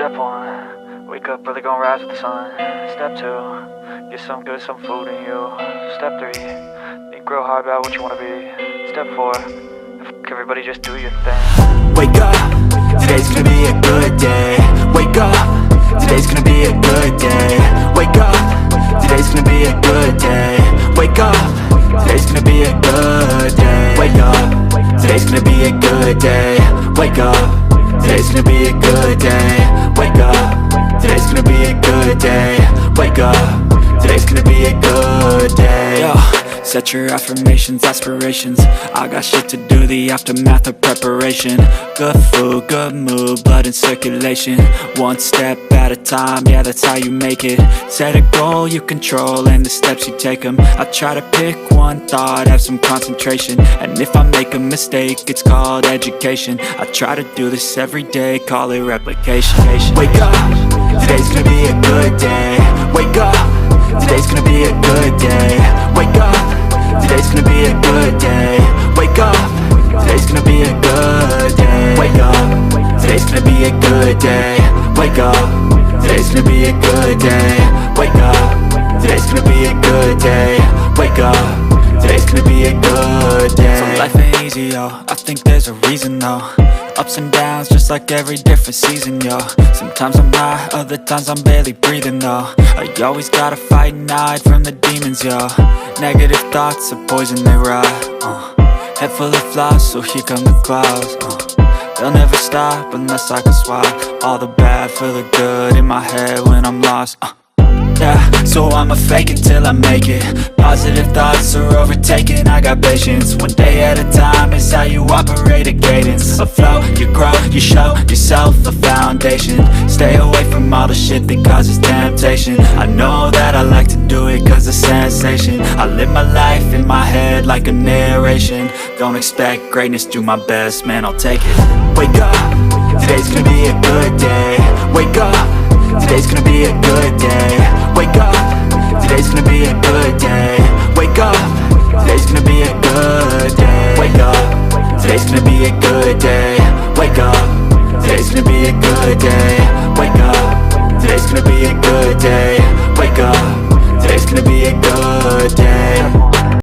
Step 1, wake up early, gonna rise with the sun. Step 2, get some good, some food in you. Step 3, think real hard about what you wanna be. Step 4, fuck everybody, just do your thing. Wake up, today's gonna be a good day. Wake up, today's gonna be a good day. Wake up, today's gonna be a good day. Wake up, today's gonna be a good day. Wake up, today's gonna be a good day. Wake up, today's gonna be a good day. Wake up, today's gonna be a good day. Wake up, today's gonna be a good day. Yo, set your affirmations, aspirations. I got shit to do, the aftermath of preparation. Good food, good mood, blood in circulation. One step at a time, yeah, that's how you make it. Set a goal you control and the steps you take them. I try to pick one thought, have some concentration. And if I make a mistake, it's called education. I try to do this every day, call it replication. Wake up, today's gonna be a good day. Wake up, today's gonna be a good day. Wake up, today's gonna be a good day. Wake up, today's gonna be a good day. Wake up, today's gonna be a good day. Wake up, today's gonna be a good day. Wake up, today's gonna be a good day. Wake up, today's gonna be a good day. So life ain't easy, yo, I think there's a reason though. Ups and downs, just like every different season, yo. Sometimes I'm high, other times I'm barely breathing, though. I always gotta fight and hide from the demons, yo. Negative thoughts are poison, they rot. Head full of flies, so here come the clouds. They'll never stop unless I can swap all the bad for the good in my head when I'm lost. Yeah, so I'ma fake it till I make it. Positive thoughts are overtaken, I got patience. One day at a time is how you operate a cadence. A flow, you grow, you show yourself a foundation. Stay away from all the shit that causes temptation. I know that I like to do it cause it's sensation. I live my life in my head like a narration. Don't expect greatness, do my best, man, I'll take it. Wake up, today's gonna be a good day. Wake up, today's gonna be a good day. Wake up, today's gonna be a good day. Wake up, today's gonna be a good day. Wake up, today's gonna be a good day. Wake up, today's gonna be a good day. Wake up, today's gonna be a good day. Wake up, today's gonna be a good day.